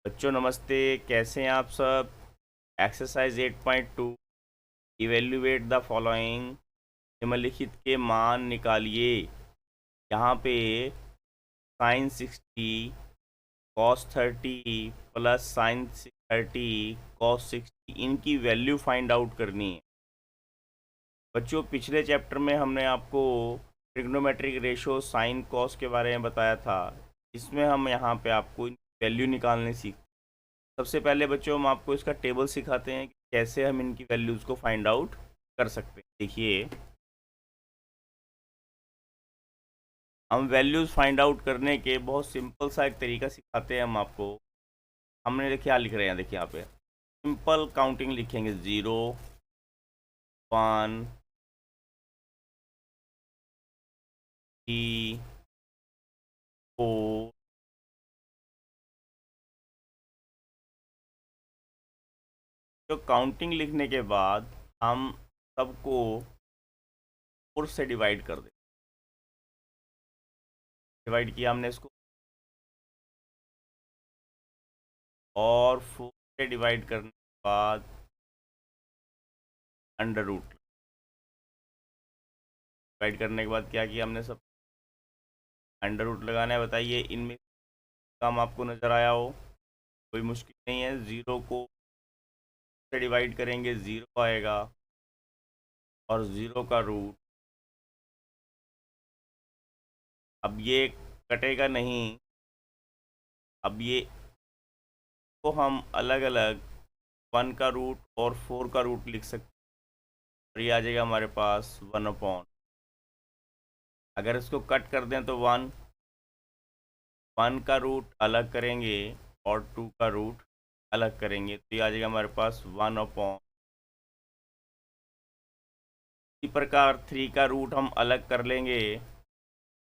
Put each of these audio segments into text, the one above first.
बच्चों नमस्ते। कैसे हैं आप सब। Exercise 8.2 evaluate the following. निम्नलिखित के मान निकालिए। यहाँ पे sine 60 cos 30 plus sine 30 cos 60 इनकी वैल्यू फाइंड आउट करनी है। बच्चों पिछले चैप्टर में हमने आपको ट्रिग्नोमेट्रिक रेशो साइन कॉस के बारे में बताया था। इसमें हम यहाँ पे आपको वैल्यू निकालने सीख। सबसे पहले बच्चों हम आपको इसका टेबल सिखाते हैं कि कैसे हम इनकी वैल्यूज़ को फाइंड आउट कर सकते हैं। देखिए, हम वैल्यूज़ फाइंड आउट करने के बहुत सिंपल सा एक तरीका सिखाते हैं हम आपको। हमने देखिए क्या लिख रहे हैं, देखिए यहाँ पे सिंपल काउंटिंग लिखेंगे 0 1 3 4। तो काउंटिंग लिखने के बाद हम सबको 4 से डिवाइड कर दें। डिवाइड किया हमने इसको और 4 से डिवाइड करने के बाद अंडर रूट डिवाइड करने के बाद क्या किया हमने, सब अंडर रूट लगाना है। बताइए इनमें काम आपको नज़र आया हो, कोई मुश्किल नहीं है। ज़ीरो को से डिवाइड करेंगे, ज़ीरो आएगा और ज़ीरो का रूट। अब ये कटेगा नहीं। अब ये को हम अलग अलग 1 का रूट और 4 का रूट लिख सकते हैं और ये आ जाएगा हमारे पास 1/। अगर इसको कट कर दें तो 1 का रूट अलग करेंगे और 2 का रूट अलग करेंगे तो ये आ जाएगा हमारे पास 1/। इसी प्रकार 3 का रूट हम अलग कर लेंगे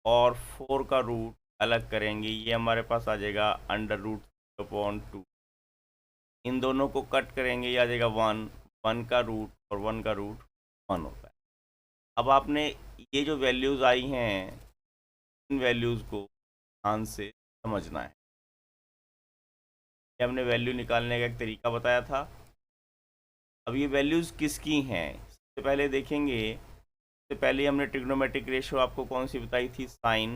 और 4 का रूट अलग करेंगे, ये हमारे पास आ जाएगा √3/2। इन दोनों को कट करेंगे, ये आ जाएगा 1 का रूट और 1 का रूट 1 होता है। अब आपने ये जो वैल्यूज़ आई हैं, इन वैल्यूज़ को ध्यान से समझना है। ये हमने वैल्यू निकालने का एक तरीका बताया था। अब ये वैल्यूज़ किसकी हैं, सबसे पहले देखेंगे। सबसे पहले हमने ट्रिग्नोमेट्रिक रेशियो आपको कौन सी बताई थी, साइन,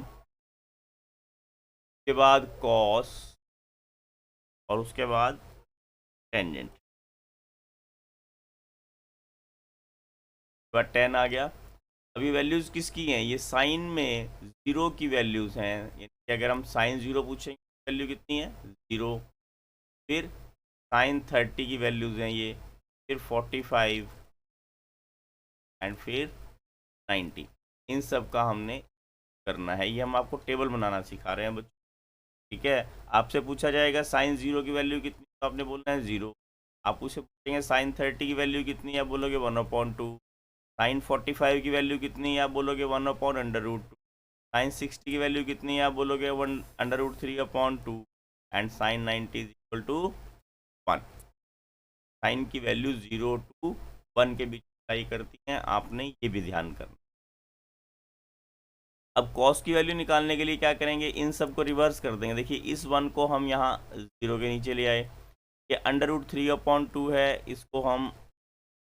उसके बाद कॉस और उसके बाद टेंजेंट। बाद टेन आ गया। अभी वैल्यूज़ किसकी हैं, ये साइन में ज़ीरो की वैल्यूज़ हैं। यानी कि अगर हम साइन ज़ीरो पूछेंगे वैल्यू कितनी है, ज़ीरो। फिर साइन 30 की वैल्यूज़ हैं ये, फिर 45 एंड फिर 90। इन सब का हमने करना है। ये हम आपको टेबल बनाना सिखा रहे हैं बच्चों, ठीक है। आपसे पूछा जाएगा साइन ज़ीरो की वैल्यू कितनी, तो आपने बोलना है ज़ीरो। आप उससे पूछेंगे साइन 30 की वैल्यू कितनी है, आप बोलोगे 1/2। साइन 45 की वैल्यू कितनी है, आप बोलोगे 1/√2। साइन 60 की वैल्यू कितनी है, आप बोलोगे 1√3/2। And sine 90 is equal to 1। Sine की वैल्यू 0 to 1 के बीच अप्लाई करती हैं, आपने ये भी ध्यान करना। अब कॉस की वैल्यू निकालने के लिए क्या करेंगे, इन सब को रिवर्स कर देंगे। देखिए इस 1 को हम यहाँ 0 के नीचे ले आए। ये √3/2 है, इसको हम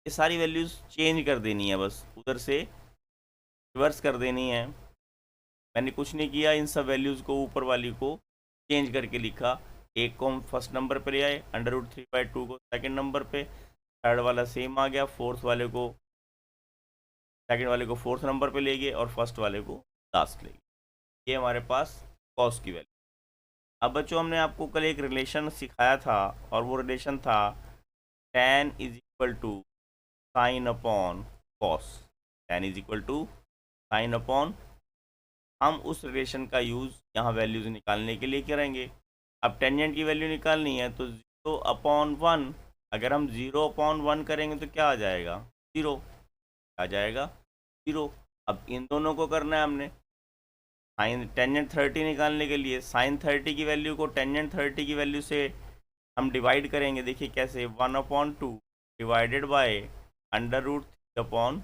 ये सारी वैल्यूज़ चेंज कर देनी है, बस उधर से रिवर्स कर देनी है। मैंने कुछ नहीं किया, इन सब वैल्यूज़ को ऊपर वाली को चेंज करके लिखा। एक को हम फर्स्ट नंबर पे ले आए, √3/2 को सेकंड नंबर पे, थर्ड वाला सेम आ गया, फोर्थ वाले को सेकंड वाले को फोर्थ नंबर पे ले गए और फर्स्ट वाले को लास्ट ले गए। ये हमारे पास कॉस की वैल्यू। अब बच्चों हमने आपको कल एक रिलेशन सिखाया था और वो रिलेशन था tan is equal to sine upon cos. tan is equal to sine upon. हम उस रिलेशन का यूज़ यहाँ वैल्यूज़ निकालने के लिए करेंगे। अब टेंजेंट की वैल्यू निकालनी है तो 0/1। अगर हम 0/1 करेंगे तो क्या आ जाएगा, ज़ीरो आ जाएगा, ज़ीरो। अब इन दोनों को करना है हमने। साइन टेंजेंट 30 निकालने के लिए साइन 30 की वैल्यू को टेंजेंट 30 की वैल्यू से हम डिवाइड करेंगे। देखिए कैसे, 1/2 डिवाइडेड बाय √3/।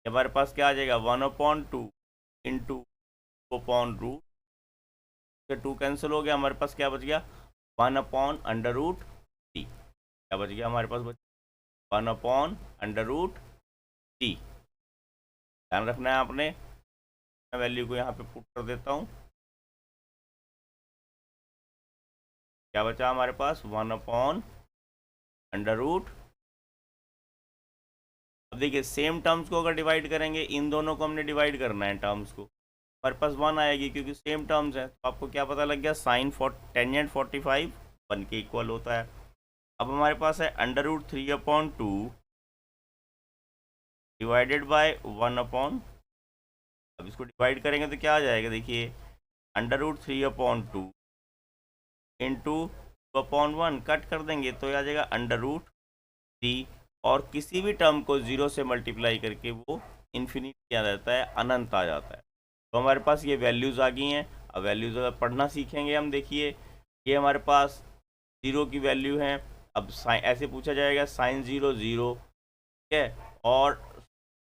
हमारे पास क्या आ जाएगा, 1/2 इंटू अपॉन रूट से 2 कैंसिल हो गया, हमारे पास क्या बच गया 1/√3। क्या बच गया हमारे पास? 1/√3। ध्यान रखना है आपने। मैं वैल्यू को यहाँ पे पुट कर देता हूँ। क्या बचा हमारे पास? 1/√। अब देखिए सेम टर्म्स को अगर डिवाइड करेंगे, इन दोनों को हमने डिवाइड करना है टर्म्स को, हमारे पास 1 आएगी क्योंकि सेम टर्म्स है। तो आपको क्या पता लग गया? साइन टेंजेंट 45 1 के इक्वल होता है। अब हमारे पास है √3/2 डिवाइडेड बाय 1/। अब इसको डिवाइड करेंगे तो क्या आ जाएगा? देखिए √3/2 इंटू 2/1 कट कर देंगे तो आ जाएगा √3, और किसी भी टर्म को 0 से मल्टीप्लाई करके वो इन्फिनिटी आ जाता है, अनंत आ जाता है। तो हमारे पास ये वैल्यूज़ आ गई हैं। अब वैल्यूज़ अगर पढ़ना सीखेंगे हम, देखिए ये हमारे पास 0 की वैल्यू है। अब साइन ऐसे पूछा जाएगा, साइन 0 0, ठीक है, और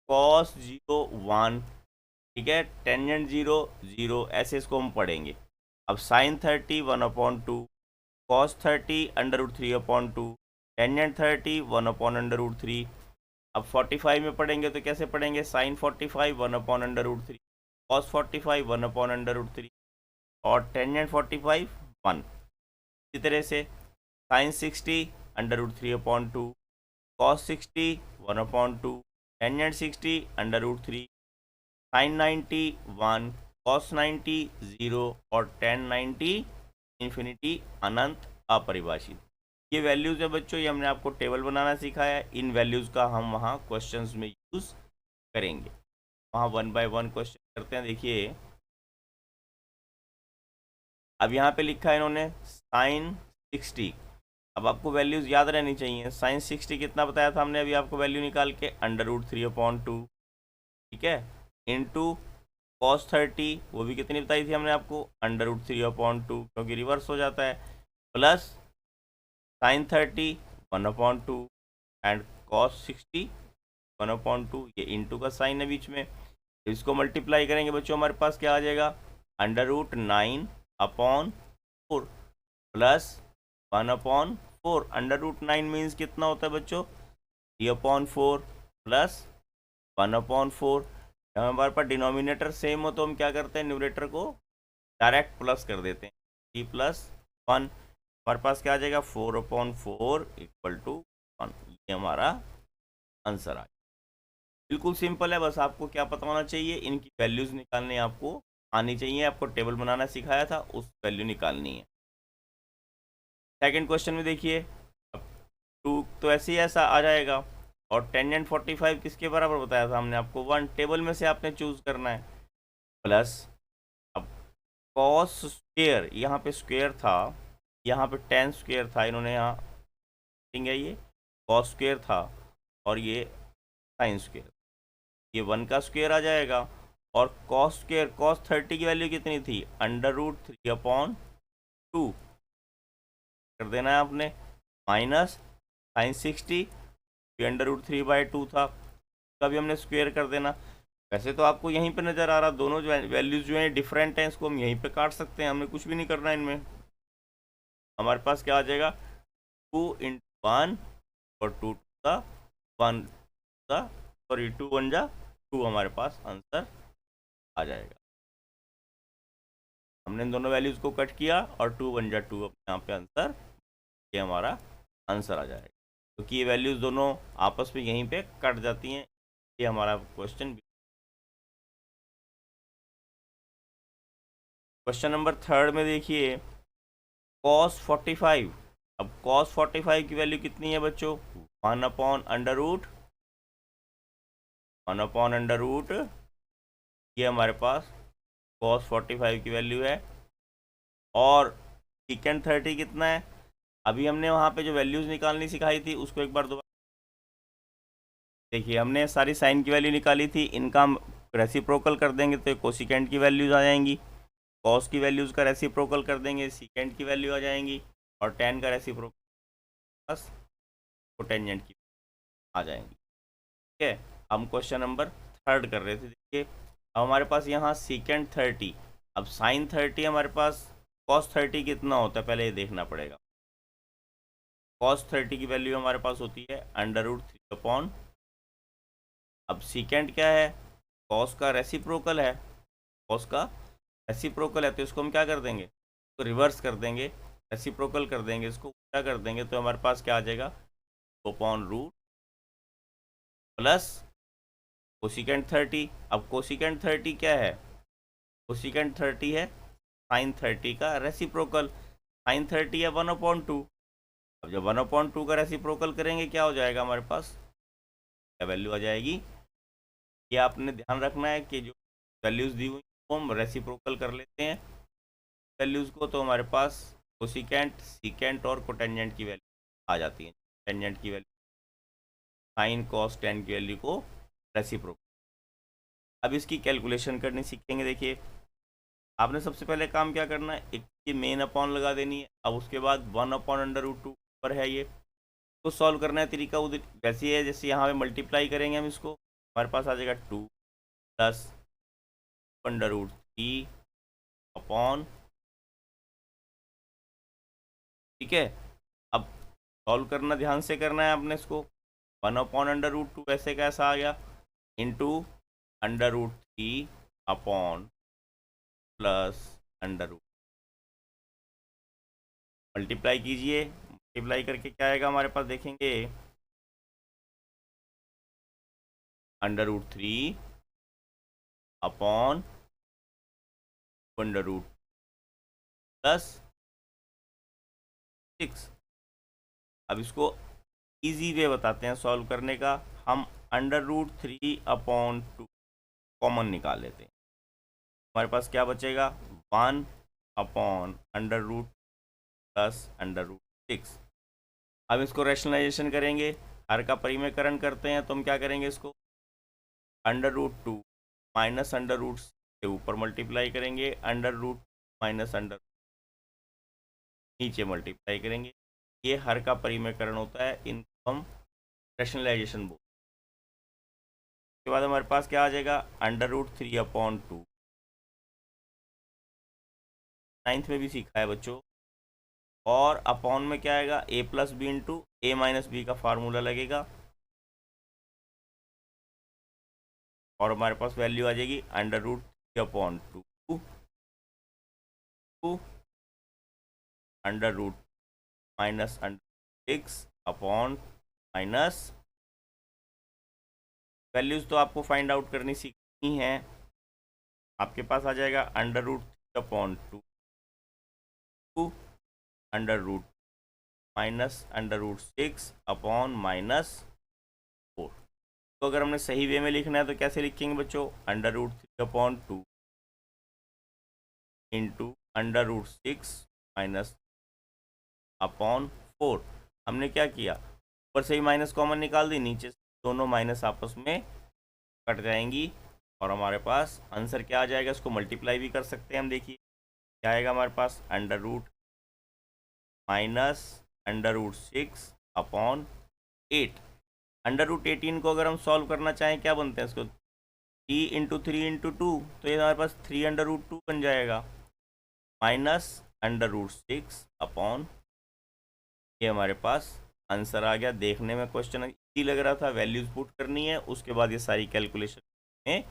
कॉस 0 1, ठीक है, टेंजेंट 0 0, ऐसे इसको हम पढ़ेंगे। अब साइन 30 1/2, कॉस 30 √3/2, टेंजेंट 30 1/√3। अब 45 में पढ़ेंगे तो कैसे पढ़ेंगे? साइन 45 1/√3, कॉस 45 1/√3, और टेंजेंट 45 1। इसी तरह से sine 60 √3/2, cos 60 1/2, tangent 60 √3, sine 90 1, cos 90 0, और टेन 90 इन्फिनिटी, अनंत, अपरिभाषित। ये वैल्यूज़ है बच्चों, ये हमने आपको टेबल बनाना सिखाया है। इन वैल्यूज़ का हम वहाँ क्वेश्चंस में यूज़ करेंगे। वहाँ 1 बाय 1 क्वेश्चन करते हैं। देखिए अब यहाँ पे लिखा है इन्होंने साइन 60। अब आपको वैल्यूज़ याद रहनी चाहिए। साइन 60 कितना बताया था हमने अभी आपको वैल्यू निकाल के? √3/2, ठीक है, इंटू कॉस 30, वो भी कितनी बताई थी हमने आपको? √3/2, क्योंकि रिवर्स हो जाता है, प्लस साइन 30 1/2 एंड कॉस 60 1/2। ये इंटू का साइन है बीच में, तो इसको मल्टीप्लाई करेंगे बच्चों, हमारे पास क्या आ जाएगा? √9/4 प्लस 1/4। √9 मीन्स कितना होता है बच्चों? 3/4 प्लस 1/4। हमारे पास डिनोमिनेटर सेम हो तो हम क्या करते हैं? न्यूमरेटर को डायरेक्ट प्लस कर देते हैं, 3 + 1। हमारे पास क्या आ जाएगा? 4/4 = 1। ये हमारा आंसर आ। बिल्कुल सिंपल है, बस आपको क्या पता होना चाहिए? इनकी वैल्यूज़ निकालने आपको आनी चाहिए। आपको टेबल बनाना सिखाया था, उस वैल्यू निकालनी है। सेकंड क्वेश्चन में देखिए, अब 2 तो ऐसे ही ऐसा आ जाएगा, और टेंजेंट 45 किसके बराबर बताया था हमने आपको? 1। टेबल में से आपने चूज़ करना है, प्लस अब कॉस स्क्वेयर, यहाँ पे स्क्वेयर था, यहाँ पे टेन स्क्वेयर था, इन्होंने यहाँ है, ये कॉस स्क्वेयर था, और ये साइन स्क्वेयर, ये 1 का स्क्वेयर आ जाएगा। और कॉस स्क्वेयर, कॉस 30 की वैल्यू कितनी थी? √3/2 कर देना है आपने, माइनस साइन 60 √3/2 था, उसका भी हमने स्क्वेयर कर देना। वैसे तो आपको यहीं पे नज़र आ रहा, दोनों जो वैल्यूज जो हैं डिफरेंट हैं, इसको हम यहीं पे काट सकते हैं, हमें कुछ भी नहीं करना है इनमें। हमारे पास क्या आ जाएगा? 2 × 1 और 2 का 1 का, सॉरी 2 1 जा 2, हमारे पास आंसर आ जाएगा। हमने इन दोनों वैल्यूज़ को कट किया और 2 1 जा 2, यहाँ पे आंसर, ये हमारा आंसर आ जाएगा, क्योंकि ये वैल्यूज़ दोनों आपस में यहीं पे कट जाती हैं। ये हमारा क्वेश्चन नंबर 3 में देखिए, cos 45। अब cos 45 की वैल्यू कितनी है बच्चों? 1/√1/√, ये हमारे पास cos 45 की वैल्यू है। और secant 30 कितना है? अभी हमने वहाँ पे जो वैल्यूज़ निकालनी सिखाई थी उसको एक बार दोबारा देखिए। हमने सारी साइन की वैल्यू निकाली थी, इनका हम रेसिप्रोकल कर देंगे तो कोसिकेंट की वैल्यूज़ आ जाएंगी, कॉस की वैल्यूज़ का रेसिप्रोकल कर देंगे, सीकेंट की वैल्यू आ जाएंगी, और टेन का रेसिप्रोकल बस कोटेंजेंट की आ जाएंगी, ठीक है। हम क्वेश्चन नंबर 3 कर रहे थे। देखिए अब हमारे पास यहाँ सीकेंट 30, अब साइन 30 हमारे पास cos 30 कितना होता है पहले ये देखना पड़ेगा। cos 30 की वैल्यू हमारे पास होती है √3 अब सीकेंट क्या है, cos का रेसिप्रोकल है, cos का रेसिप्रोकल है, तो इसको हम क्या कर देंगे, तो रिवर्स कर देंगे, रेसिप्रोकल कर देंगे, इसको क्या कर देंगे, तो हमारे पास क्या आ जाएगा, √2 प्लस कोसिकेंट 30। अब कोसिकेंट 30 क्या है, कोसिकेंट 30 है साइन 30 का रेसिप्रोकल, साइन 30 है 1/2। अब जब 1/2 का रेसिप्रोकल करेंगे क्या हो जाएगा हमारे पास, क्या वैल्यू आ जाएगी, ये आपने ध्यान रखना है कि जो वैल्यूज़ दी हुई वो हम रेसिप्रोकल कर लेते हैं वैल्यूज़ को, तो हमारे पास कोसिकेंट, सीकेंट और कोटेंजेंट की वैल्यू आ जाती है। टेंजेंट की वैल्यू, साइन कॉस टेन की वैल्यू को रेसिप्रोकल। अब इसकी कैलकुलेशन करनी सीखेंगे। देखिए आपने सबसे पहले काम क्या करना है, एक ये मेन अपॉन लगा देनी है, अब उसके बाद 1/√2 पर है ये, तो सॉल्व करना है तरीका उधर वैसे ही है जैसे यहाँ पे मल्टीप्लाई करेंगे हम इसको, हमारे पास आ जाएगा 2 प्लस √3 अपॉन, ठीक है। अब सॉल्व करना ध्यान से करना है आपने इसको, 1/√2 वैसे कैसा आ गया, इंटू √3 अपॉन प्लस √ मल्टीप्लाई कीजिए, मल्टीप्लाई करके क्या आएगा हमारे पास देखेंगे, √3 अपॉन √ प्लस 6। अब इसको इजी वे बताते हैं सॉल्व करने का, हम √3/2 कॉमन निकाल लेते हैं, हमारे पास क्या बचेगा 1/√√ प्लस √6। अब इसको रैशनलाइजेशन करेंगे, हर का परिमेयकरण करते हैं, तो हम क्या करेंगे, इसको √2 माइनस √ से ऊपर मल्टीप्लाई करेंगे, √ माइनस नीचे मल्टीप्लाई करेंगे, ये हर का परिमेयकरण होता है, इनको हम रैशनलाइजेशन बोलते हैं। उसके बाद हमारे पास क्या आ जाएगा, √3/2, नाइन्थ में भी सीखा है बच्चों, और अपॉन में क्या आएगा, a plus B into A minus B का फार्मूला लगेगा, और हमारे पास वैल्यू आ जाएगी √3/2 √ माइनस √6 अपॉन माइनस, वैल्यूज़ तो आपको फाइंड आउट करनी सीखनी है, आपके पास आ जाएगा √3/2 √ माइनस √6 अपॉन -4। तो अगर हमने सही वे में लिखना है तो कैसे लिखेंगे बच्चों, √3/2 इंटू √6 माइनस अपॉन 4। हमने क्या किया, ऊपर से ही माइनस कॉमन निकाल दी, नीचे से दोनों माइनस आपस में कट जाएंगी, और हमारे पास आंसर क्या आ जाएगा, इसको मल्टीप्लाई भी कर सकते हैं हम। देखिए क्या आएगा हमारे पास, √ माइनस √6 अपॉन 8। √18 को अगर हम सॉल्व करना चाहें क्या बनते हैं इसको, 3 × 3 × 2, तो ये हमारे पास 3√2 बन जाएगा, माइनस √6 अपॉन, ये हमारे पास आंसर आ गया। देखने में क्वेश्चन इजी लग रहा था, वैल्यूज पुट करनी है, उसके बाद ये सारी कैलकुलेशन में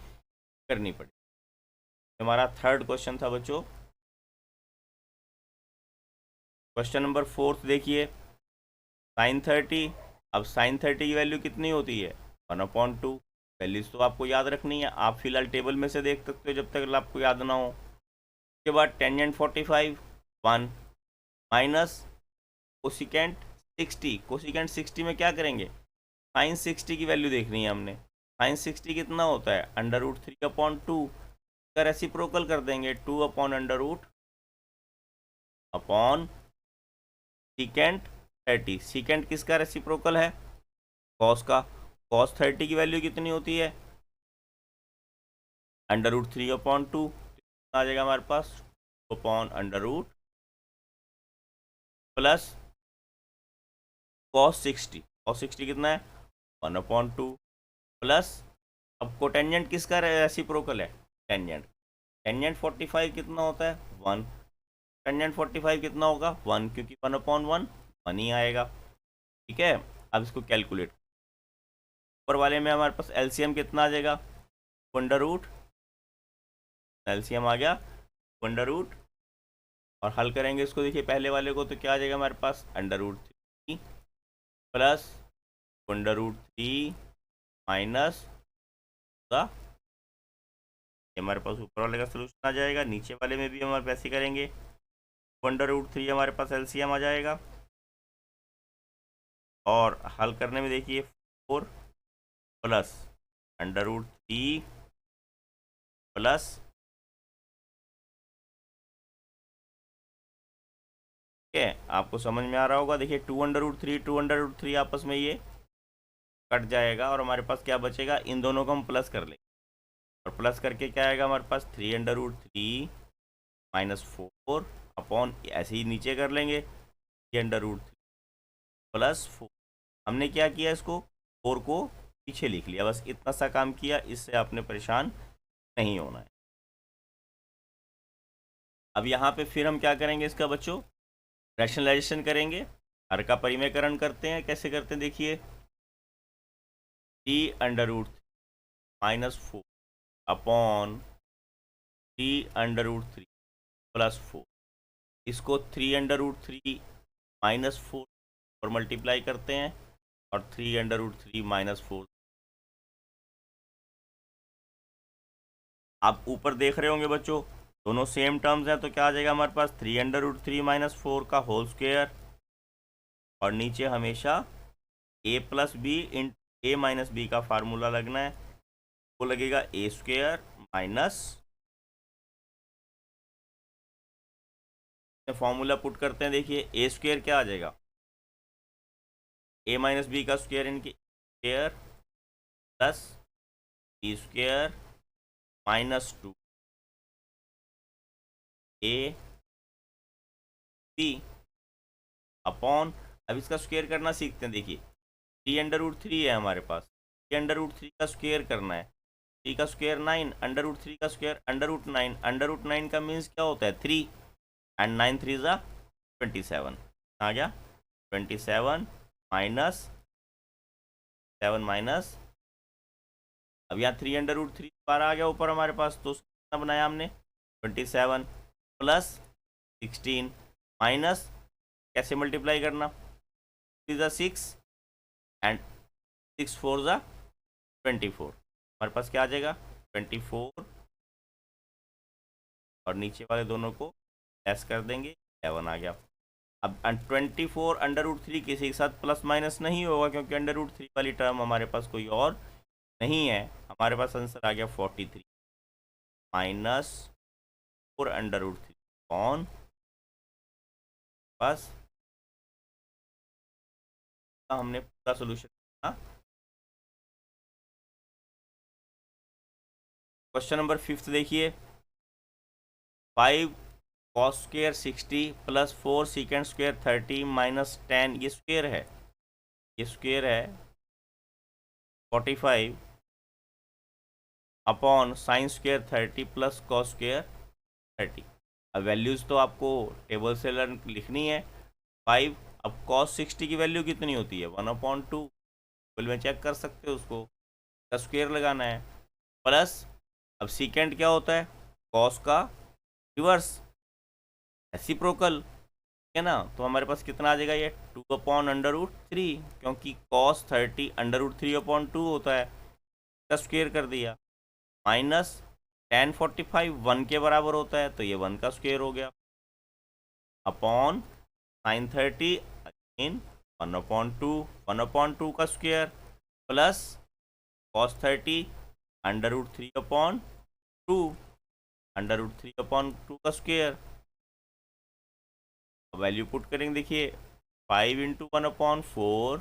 करनी पड़ी। हमारा थर्ड क्वेश्चन था बच्चों, क्वेश्चन नंबर 4 देखिए, साइन 30। अब साइन 30 की वैल्यू कितनी होती है, 1/2। वैल्यूज तो आपको याद रखनी है, आप फिलहाल टेबल में से देख सकते हो जब तक आपको याद ना हो। उसके बाद टेंजेंट 45 1 माइनस कोसिकेंट 60। कोसिकेंट 60 में क्या करेंगे, साइन 60 की वैल्यू देखनी है हमने, साइन 60 कितना होता है, √3/2 का रेसिप्रोकल कर देंगे, 2/√, अपॉन सीकेंट 30। सीकेंट किसका रेसिप्रोकल है, कॉस का, कॉस 30 की वैल्यू कितनी होती है, √3/2, आ जाएगा हमारे पास 2/√ प्लस cos 60। cos 60 कितना है, 1/2 प्लस, अब कोटेंजेंट किसका रेसिप्रोकल है, टेंजेंट, टेंजेंट 45 कितना होता है 1, टेंजेंट 45 कितना होगा 1, क्योंकि 1/1 1 ही आएगा। ठीक है, अब इसको कैलकुलेट, ऊपर वाले में हमारे पास एलसीएम कितना आ जाएगा, अंडर रूट, एलसीएम आ गया अंडर रूट, और हल करेंगे इसको, देखिए पहले वाले को तो क्या आ जाएगा हमारे पास under root 3 plus under root 3 minus का, ये हमारे पास ऊपर वाले का सोल्यूशन आ जाएगा। नीचे वाले में भी हमारे वैसे करेंगे, अंडर रूट 3 हमारे पास एलसीएम आ जाएगा, और हल करने में देखिए 4 प्लस अंडर रूट 3 प्लस, ठीक है आपको समझ में आ रहा होगा। देखिए 2 अंडर रूट 3 आपस में ये कट जाएगा, और हमारे पास क्या बचेगा, इन दोनों को हम प्लस कर लेंगे, और प्लस करके क्या आएगा हमारे पास 3 अंडर रूट 3 माइनस 4 अपॉन, ऐसे ही नीचे कर लेंगे 3 अंडर रूट 3 प्लस 4। हमने क्या किया, इसको 4 को पीछे लिख लिया, बस इतना सा काम किया, इससे आपने परेशान नहीं होना है। अब यहाँ पे फिर हम क्या करेंगे इसका बच्चों, रैशनलाइजेशन करेंगे, हर का परिमेयकरण करते हैं। कैसे करते हैं देखिए, 3 under root minus 4 upon 3 under root 3 plus 4, इसको 3 अंडर रूट 3 माइनस 4 और मल्टीप्लाई करते हैं, और 3 अंडर रूट 3 माइनस 4, आप ऊपर देख रहे होंगे बच्चों दोनों सेम टर्म्स हैं, तो क्या आ जाएगा हमारे पास 3 अंडर रूट 3 माइनस 4 का होल स्क्वायर, और नीचे हमेशा a plus B in a minus B का फार्मूला लगना है, वो लगेगा a square minus, formula put करते हैं, देखिए a स्क्वायर क्या आ जाएगा, a माइनस बी का स्क्वायर इनकी square plus b square minus 2 a b upon, अब इसका स्क्वायर करना सीखते हैं। देखिए 3 अंडर रूट 3 है हमारे पास, 3 अंडर रूट 3 का स्क्वायर करना है, 3 का स्क्वायर 9, अंडर रूट 3 का square under root 9, under root 9 का मीन्स क्या होता है 3, एंड 9 3 ज़ा 27 आ गया, 27 माइनस 7 माइनस, अब यहाँ 3 अंडर रूट 3 बार आ गया ऊपर हमारे पास, तो कितना बनाया हमने 27 प्लस 16 माइनस, कैसे मल्टीप्लाई करना, 3 ज़ा 6 एंड 6 4 ज़ा 24, हमारे पास क्या आ जाएगा 24, और नीचे वाले दोनों को एस कर देंगे, 7 आ गया। अब 24 अंडर रूट 3 किसी के साथ प्लस माइनस नहीं होगा, क्योंकि अंडर रूट 3 वाली टर्म हमारे पास कोई और नहीं है, हमारे पास आंसर आ गया 43 माइनस 4 अंडर रूट 3 कौन, बस हमने पूरा सोल्यूशन किया। क्वेश्चन नंबर 5 देखिए, 5 cos square 60 plus 4 secant square 30 minus 10, ये स्क्वायर है, ये स्क्वायर है 45 upon sine square 30 plus cos square 30। अब वैल्यूज़ तो आपको टेबल से लर्न लिखनी है। 5, अब कॉस 60 की वैल्यू कितनी होती है 1/2, टेबल में चेक कर सकते हो, उसको का स्क्वायर लगाना है, प्लस अब सीकेंड क्या होता है कॉस का रिवर्स रेसिप्रोकल, ठीक है ना, तो हमारे पास कितना आ जाएगा ये 2/√3, क्योंकि कॉस 30 √3/2 होता है, का स्क्वायर कर दिया, माइनस tan 45 1 के बराबर होता है, तो ये 1 का स्क्वायर हो गया, अपॉन साइन 30 अगेन 1/2 का स्क्वायर प्लस कॉस 30 √3/2 √3/2 का स्क्वायर। वैल्यू पुट करेंगे, देखिए 5 × 1/4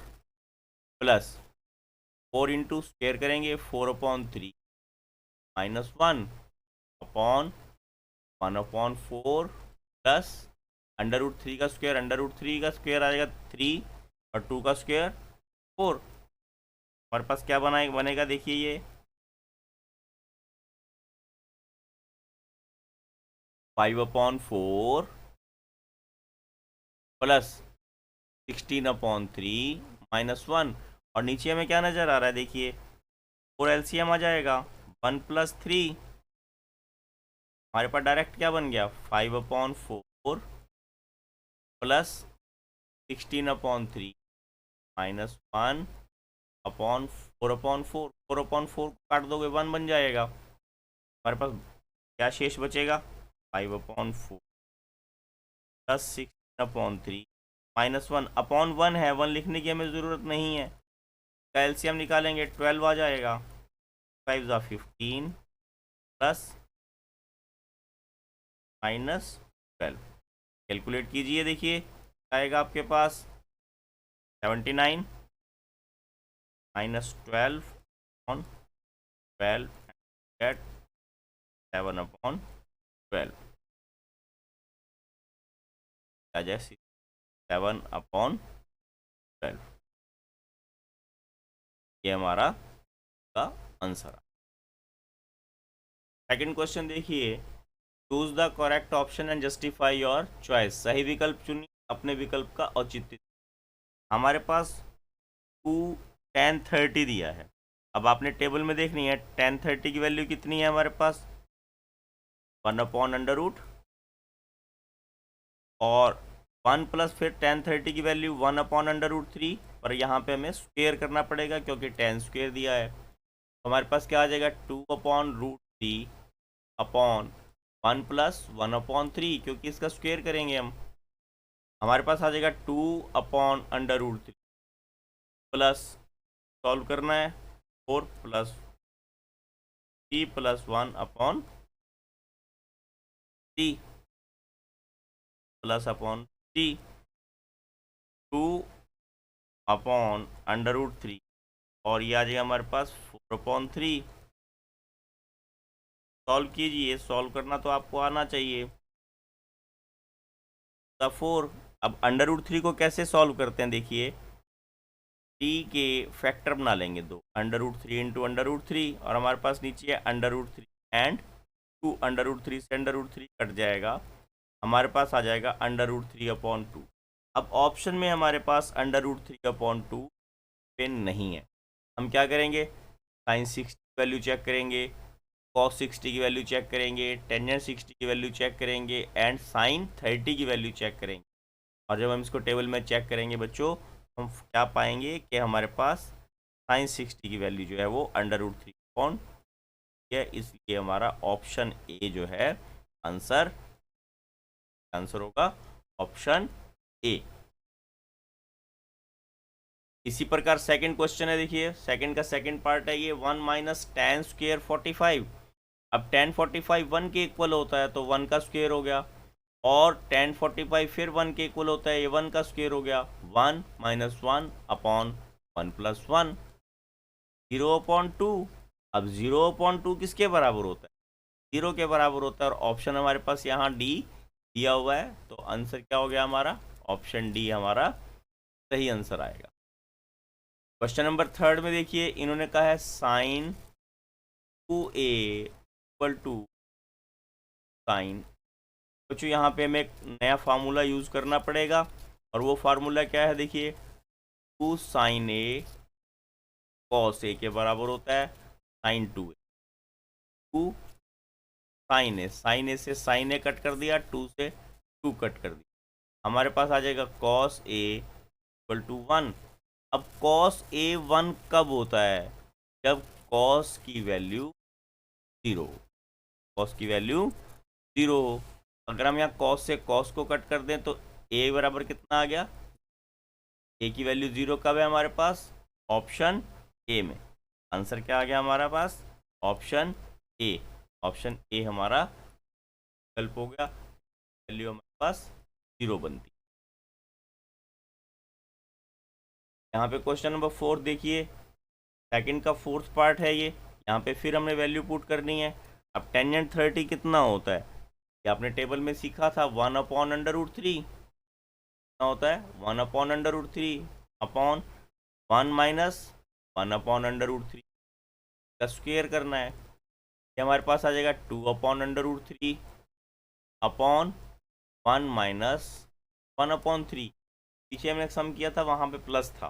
प्लस 4 इंटू स्क्वायर करेंगे 4/3 माइनस 1 अपॉन 1/4 प्लस √3 का स्क्वायर, √3 का स्क्वायर आ जाएगा 3 और 2 का स्क्वायर 4, हमारे पास क्या बनेगा देखिए ये 5/4 प्लस 16/3 -1, और नीचे हमें क्या नज़र आ रहा है देखिए, 4 LCM आ जाएगा, 1 + 3, हमारे पास डायरेक्ट क्या बन गया, 5/4 प्लस 16/3 -1/4/4, 4/4 को काट दोगे 1 बन जाएगा, हमारे पास क्या शेष बचेगा, 5/4 प्लस 16/3 -1/1 है, 1 लिखने की हमें ज़रूरत नहीं है, का एलसीएम निकालेंगे 12 आ जाएगा, 5 × 15 प्लस -12, कैलकुलेट कीजिए, देखिए आएगा आपके पास 79 -12/12 गेट 7/12 आ जाए 7/12, ये हमारा का आंसर। सेकंड क्वेश्चन देखिए, choose the correct option and justify your choice, सही विकल्प चुनिए, अपने विकल्प का औचित्य। हमारे पास 2 tan 30 दिया है, अब आपने टेबल में देखनी है tan 30 की वैल्यू कितनी है हमारे पास, 1/√, और 1 प्लस फिर tan 30 की वैल्यू 1/√3, पर यहाँ पे हमें स्क्वेयर करना पड़ेगा क्योंकि tan स्क्वेयर दिया है, तो हमारे पास क्या आ जाएगा, 2/√3 अपॉन 1 + 1/3, क्योंकि इसका स्क्वेयर करेंगे हम, हमारे पास आ जाएगा 2/√3 प्लस, सॉल्व करना है, 4 + 3 + 1/3 प्लस अपॉन 3, 2/√3, और ये आ जाएगा हमारे पास 4/3, सॉल्व कीजिए, सॉल्व करना तो आपको आना चाहिए, 4, अब √3 को कैसे सॉल्व करते हैं देखिए, 3 के फैक्टर बना लेंगे 2, √3 × √3, और हमारे पास नीचे है √3 एंड 2, √3 से √3 कट जाएगा, हमारे पास आ जाएगा √3/2। अब ऑप्शन में हमारे पास √3/2 पेन नहीं है, हम क्या करेंगे, sin 60 की वैल्यू चेक करेंगे, cos 60 की वैल्यू चेक करेंगे, tan 60 की वैल्यू चेक करेंगे, एंड sin 30 की वैल्यू चेक करेंगे, और जब हम इसको टेबल में चेक करेंगे बच्चों, हम क्या पाएंगे कि हमारे पास sin 60 की वैल्यू जो है वो √3 है, इसलिए हमारा ऑप्शन ए जो है आंसर होगा ऑप्शन ए। इसी प्रकार सेकंड क्वेश्चन है, देखिए सेकंड का सेकंड पार्ट है ये, 1 - tan स्क्वेयर 45, अब tan 45 1 के इक्वल होता है तो 1 का स्क्वेयर हो गया, और tan 45 फिर 1 के इक्वल होता है, ये 1 का स्क्वेयर हो गया, 1 - 1/1 + 1, 0/2, अब 0/2 किसके बराबर होता है, 0 के बराबर होता है, और ऑप्शन हमारे पास यहाँ डी दिया हुआ है, तो आंसर क्या हो गया हमारा, ऑप्शन डी हमारा सही आंसर आएगा। क्वेश्चन नंबर थर्ड में देखिए, इन्होंने कहा है sin 2a = sin, बच्चों यहाँ पे हमें एक नया फार्मूला यूज़ करना पड़ेगा, और वो फार्मूला क्या है देखिए, 2 sin a cos a के बराबर होता है sin 2a, 2 sin a से sin a कट कर दिया, 2 से 2 कट कर दिया, हमारे पास आ जाएगा cos a = 1। अब cos a 1 कब होता है, जब cos की वैल्यू 0 हो, cos की वैल्यू 0 हो, अगर हम यहाँ cos से cos को कट कर दें तो a बराबर कितना आ गया, a की वैल्यू 0 कब है हमारे पास, ऑप्शन ए में, आंसर क्या आ गया हमारे पास, ऑप्शन ए, ऑप्शन ए हमारा विकल्प हो गया, वैल्यू हमारे पास 0 बनती। यहाँ पे क्वेश्चन नंबर 4 देखिए, सेकंड का फोर्थ पार्ट है ये, यहाँ पे फिर हमने वैल्यू पुट करनी है। अब tan 30 कितना होता है, ये आपने टेबल में सीखा था, 1/√3 कितना होता है, 1/√3 अपॉन 1 - 1/√3 का स्क्वेयर करना है, ये हमारे पास आ जाएगा 2/√3 अपॉन 1 - 1/3, पीछे हमने सम किया था वहाँ पे प्लस था,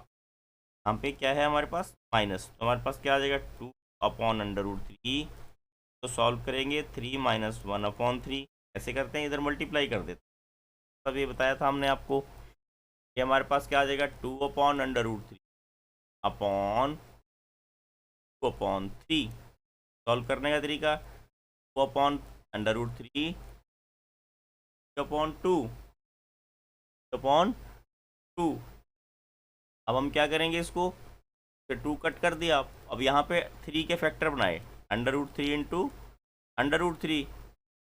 यहाँ पे क्या है हमारे पास माइनस, तो हमारे पास क्या आ जाएगा 2/√3। तो सॉल्व करेंगे 3 - 1/3 ऐसे करते हैं, इधर मल्टीप्लाई कर देते हैं, तब ये बताया था हमने आपको। ये हमारे पास क्या आ जाएगा 2/√3 अपॉन 2/3। सॉल्व करने का तरीका 2/√3 अपॉन 2। अब हम क्या करेंगे इसको, फिर 2 कट कर दिया, अब यहाँ पे 3 के फैक्टर बनाए, √3 इंटू √3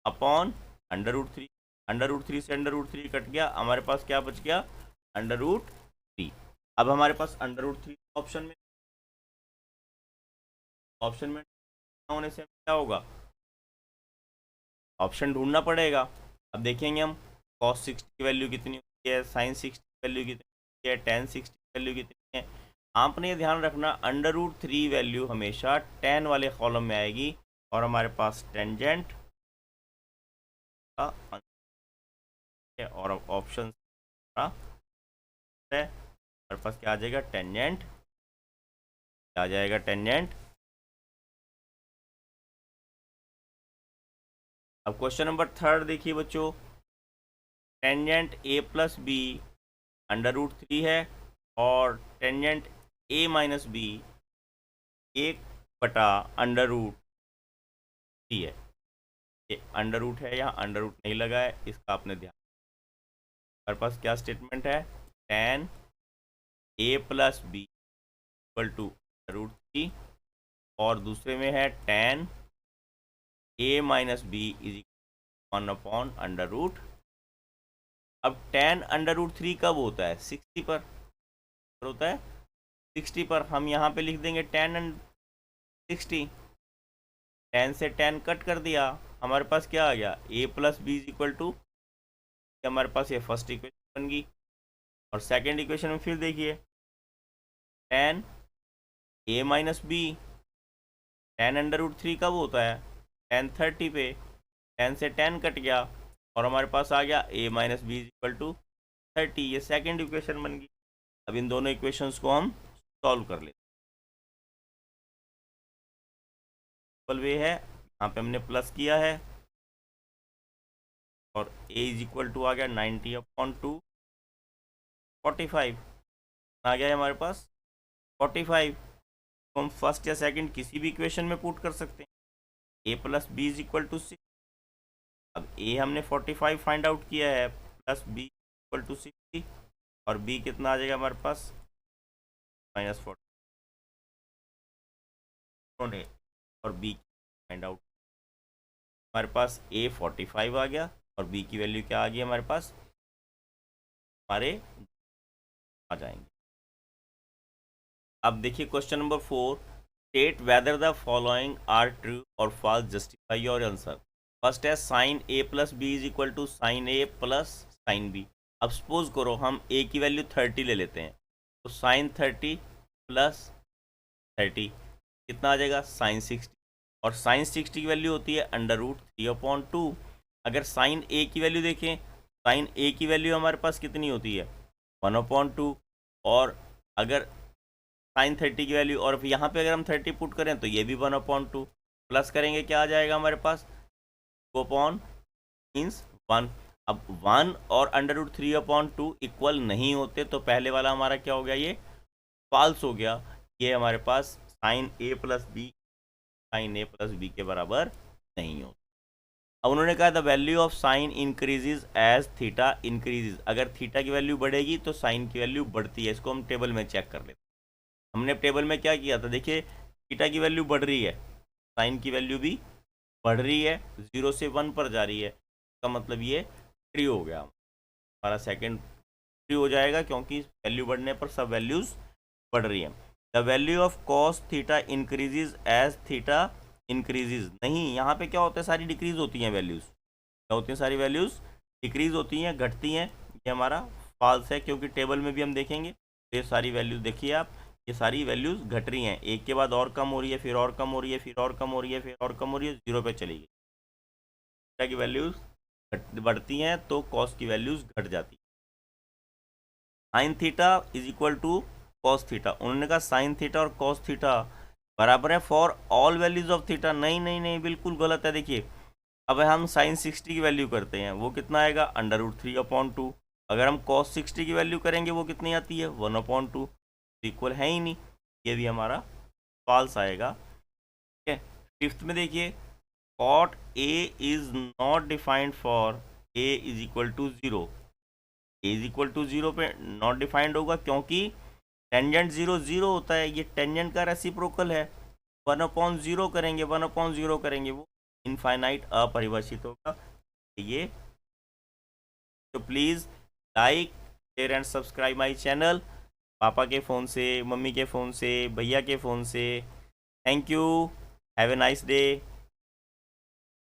अपॉन √3, √3 से √3 कट गया, हमारे पास क्या बच गया √3। अब हमारे पास √3 ऑप्शन में होने से क्या होगा, ऑप्शन ढूंढना पड़ेगा। अब देखेंगे हम cos 60 की वैल्यू कितनी होती है, sin 60 की वैल्यू कितनी होती है, tan 60 की वैल्यू कितनी है। आपने ये ध्यान रखना √3 वैल्यू हमेशा tan वाले कॉलम में आएगी, और हमारे पास टेंजेंट का और ऑप्शन है, हमारे पास क्या आ जाएगा टेंजेंट, क्या आ जाएगा टेंजेंट। अब क्वेश्चन नंबर 3 देखिए बच्चों, टेंजेंट a + b √3 है, और टेंजेंट a - b 1/√3 है। ये अंडर रूट है, यहाँ अंडर रूट नहीं लगा है, इसका आपने ध्यान। हमारे पास क्या स्टेटमेंट है, tan a + b = √3, और दूसरे में है tan a - b = 1/√। अब tan √3 कब होता है 60 पर होता है, 60 पर हम यहाँ पे लिख देंगे tan 60, tan से tan कट कर दिया, हमारे पास क्या आ गया a + b = हमारे पास ये फर्स्ट इक्वेशन बन गई। और सेकंड इक्वेशन में फिर देखिए tan a - b, tan √3 कब होता है tan 30 पे, tan से tan कट गया, और हमारे पास आ गया a - b = 30, ये सेकंड इक्वेशन बन गई। अब इन दोनों इक्वेशंस को हम सॉल्व कर लेते हैं। वे है, यहाँ पे हमने प्लस किया है, और a = आ गया 90/2, 45 आ गया है हमारे पास 45। तो हम फर्स्ट या सेकंड किसी भी इक्वेशन में पुट कर सकते हैं, a + b = 6। अब a हमने 45 फाइंड आउट किया है, प्लस b = 60, और b कितना आ जाएगा हमारे पास -40, और b फाइंड आउट, हमारे पास a 45 आ गया, और b की वैल्यू क्या आ गई हमारे पास, हमारे आ जाएंगे। अब देखिए question number 4, state whether the following are true और false, justify your answer. First है sin a + b = sin a + sin b। अब सपोज करो हम a की वैल्यू 30 ले लेते हैं, तो sin 30 + 30 कितना आ जाएगा sin 60, और sin 60 की वैल्यू होती है √3/2। अगर sin a की वैल्यू देखें, sin a की वैल्यू हमारे पास कितनी होती है 1/2, और अगर sin 30 की वैल्यू, और यहाँ पे अगर हम 30 पुट करें तो ये भी 1/2, प्लस करेंगे क्या आ जाएगा हमारे पास 2 मीन्स 1। अब 1 और √3/2 इक्वल नहीं होते, तो पहले वाला हमारा क्या हो गया, ये फॉल्स हो गया, ये हमारे पास sin a + b के बराबर नहीं होता। अब उन्होंने कहा the value of sine increases as theta increases, अगर थीटा की वैल्यू बढ़ेगी तो साइन की वैल्यू बढ़ती है। इसको हम टेबल में चेक कर लेते हैं। हमने टेबल में क्या किया था, देखिए थीटा की वैल्यू बढ़ रही है, साइन की वैल्यू भी बढ़ रही है, 0 से 1 पर जा रही है, इसका मतलब ये ट्रू हो गया, हमारा सेकंड ट्रू हो जाएगा, क्योंकि वैल्यू बढ़ने पर सब वैल्यूज बढ़ रही है। The value of cos theta increases as theta increases, नहीं यहाँ पे क्या होता है सारी डिक्रीज होती हैं वैल्यूज, क्या होती हैं सारी वैल्यूज डिक्रीज होती हैं, घटती हैं, ये हमारा फॉल्स है, क्योंकि टेबल में भी हम देखेंगे तो ये सारी वैल्यूज देखिए आप, ये सारी वैल्यूज घट रही हैं, एक के बाद और कम हो रही है, फिर और कम हो रही है, फिर और कम हो रही है, फिर और कम हो रही है, 0 पे चली गई। थीटा की वैल्यूज बढ़ती हैं तो कॉस की वैल्यूज घट जाती है। Sine theta is equal to cos theta. उन्होंने कहा साइन थीटा और कॉस थीटा बराबर है for all values of theta. नहीं नहीं नहीं, बिल्कुल गलत है। देखिए अब हम साइन 60 की वैल्यू करते हैं, वो कितना आएगा √3/2। अगर हम कॉस 60 की वैल्यू करेंगे वो कितनी आती है 1/2। इक्वल है ही नहीं, ये भी हमारा फॉल्स आएगा। ठीक है, फिफ्थ में देखिए cot A is not defined for A is equal to 0। A is equal to 0 पे नॉट डिफाइंड होगा क्योंकि टेंजेंट 0 0 होता है, ये टेंजेंट का रेसिप्रोकल है। 1/0 करेंगे, 1/0 करेंगे वो इनफाइनाइट अपरिभाषित होगा ये। तो please like share and subscribe my channel, पापा के फ़ोन से, मम्मी के फ़ोन से, भैया के फ़ोन से। Thank you, have a nice day.